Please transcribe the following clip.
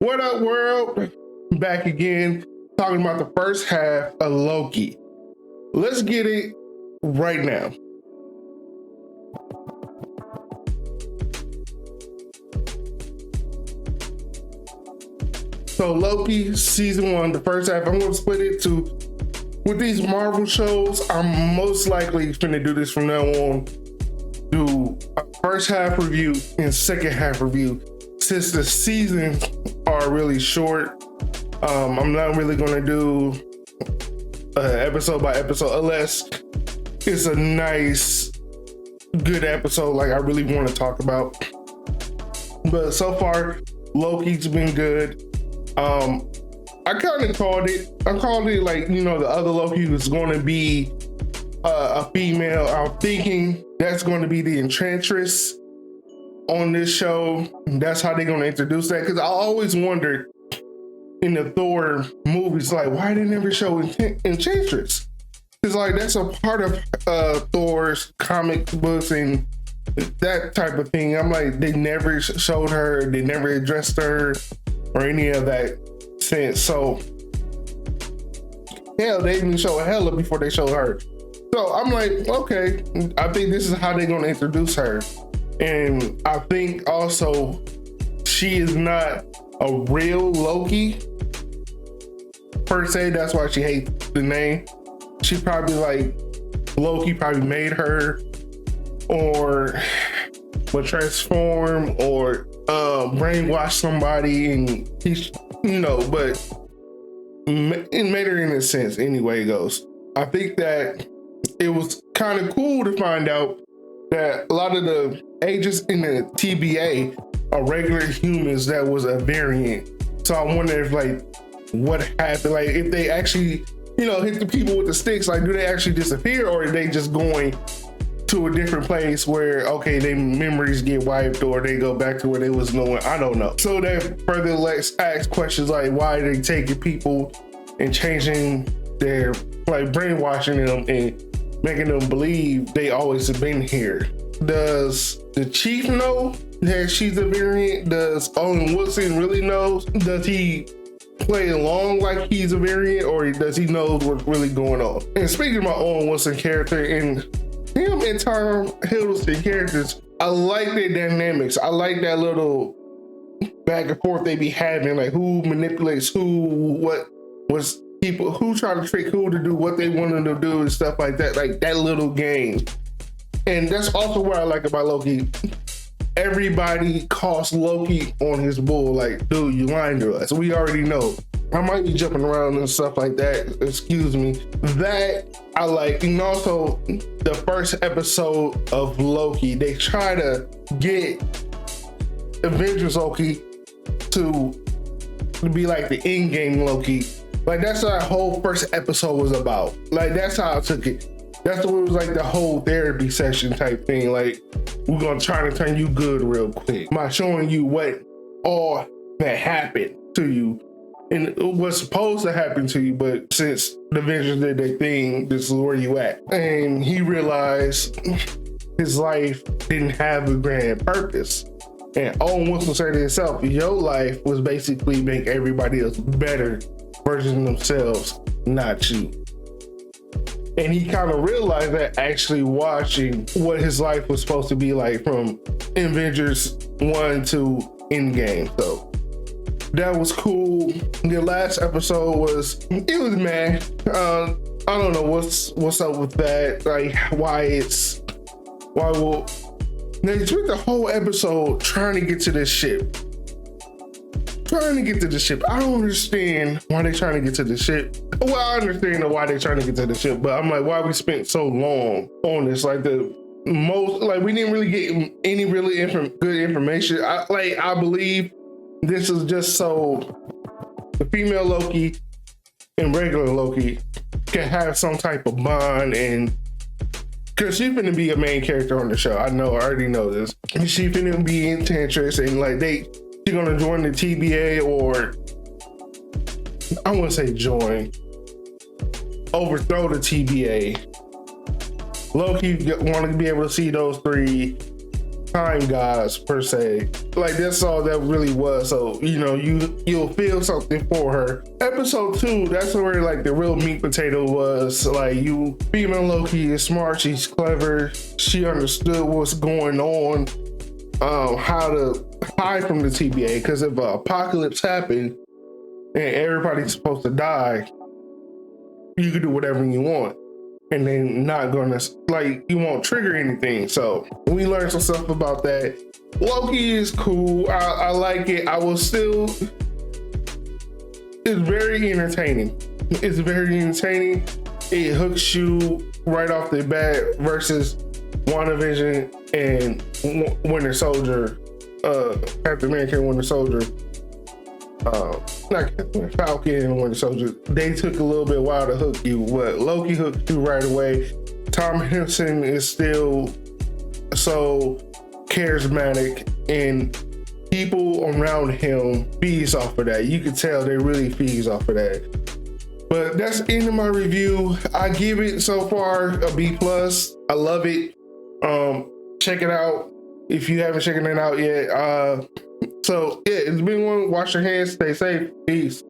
What up, world? Back again, talking about the first half of Loki. Let's get it right now. So Loki season 1, the first half, I'm gonna split it to, with these Marvel shows, I'm most likely gonna do this from now on, do a first half review and second half review. Since the seasons are really short, I'm not really gonna do episode by episode unless it's a nice, good episode like I really want to talk about. But so far, Loki's been good. I kind of called it. I called it like, you know, the other Loki was going to be a female. I'm thinking that's going to be the Enchantress on this show. That's how they're going to introduce that. Because I always wondered in the Thor movies, like, why they never show Enchantress? Because like that's a part of Thor's comic books and that type of thing. I'm like, they never showed her. They never addressed her or any of that sense. So hell, they didn't show Hela before they showed her. So I'm like, okay, I think this is how they're going to introduce her. And I think also she is not a real Loki per se. That's why she hates the name. She probably like Loki probably made her or would transform or brainwash somebody and he's, you know, but it made her in a sense anyway it goes. I think that it was kind of cool to find out that a lot of the agents in the TBA are regular humans that was a variant. So I wonder if like what happened, like if they actually, you know, hit the people with the sticks, like do they actually disappear or are they just going to a different place where, okay, their memories get wiped or they go back to where they was going? I don't know. So that further lets ask questions like why are they taking people and changing their, like brainwashing them and making them believe they always have been here. Does the chief know that she's a variant? Does Owen Wilson really know? Does he play along like he's a variant or does he know what's really going on? And speaking of my Owen Wilson character and him and Tom Hiddleston characters, I like their dynamics. I like that little back and forth they be having, like who manipulates who, what was people, who try to trick who to do what they wanted to do and stuff like that, like that little game. And that's also what I like about Loki. Everybody calls Loki on his bull, like, dude, you lying to us. We already know. I might be jumping around and stuff like that. Excuse me. That I like. And also the first episode of Loki, they try to get Avengers Loki to be like the in-game Loki. Like that's what that whole first episode was about. Like that's how I took it. That's what it was like, the whole therapy session type thing. Like, we're gonna try to turn you good real quick by showing you what all that happened to you and it was supposed to happen to you, but since the Avengers did their thing, this is where you at. And he realized his life didn't have a grand purpose. And Owen Wilson said to himself, your life was basically make everybody else better version of themselves, not you. And he kind of realized that actually watching what his life was supposed to be like from Avengers 1 to Endgame. So that was cool. The last episode was mad. I don't know what's up with that. Like why will they spent the whole episode trying to get to this ship. I don't understand why they're trying to get to the ship. Well, I understand why they're trying to get to the ship, but I'm like, why we spent so long on this? Like the most, like we didn't really get any really good information. I believe this is just so the female Loki and regular Loki can have some type of bond, and because she's gonna be a main character on the show. I already know this. She's gonna be Enchantress, and like she's gonna join the TBA, or I wouldn't say join, overthrow the TBA. Loki wanted to be able to see those three time gods per se. Like that's all that really was. So you'll feel something for her. Episode 2, that's where like the real meat potato was. Like female Loki is smart, she's clever, she understood what's going on, how to hide from the TVA. Because if an apocalypse happened and everybody's supposed to die, you can do whatever you want. And then not gonna, like, you won't trigger anything. So we learned some stuff about that. Loki is cool. I like it. It's very entertaining. It's very entertaining. It hooks you right off the bat versus WandaVision and Winter Soldier, Captain America and Winter Soldier. Not Falcon and Winter Soldier. They took a little bit while to hook you, but Loki hooked you right away. Tom Hiddleston is still so charismatic, and people around him feeds off of that. You can tell they really feeds off of that. But that's the end of my review. I give it so far a B+. I love it. Check it out if you haven't checked it out yet. So yeah, it's been one. Wash your hands, stay safe, peace.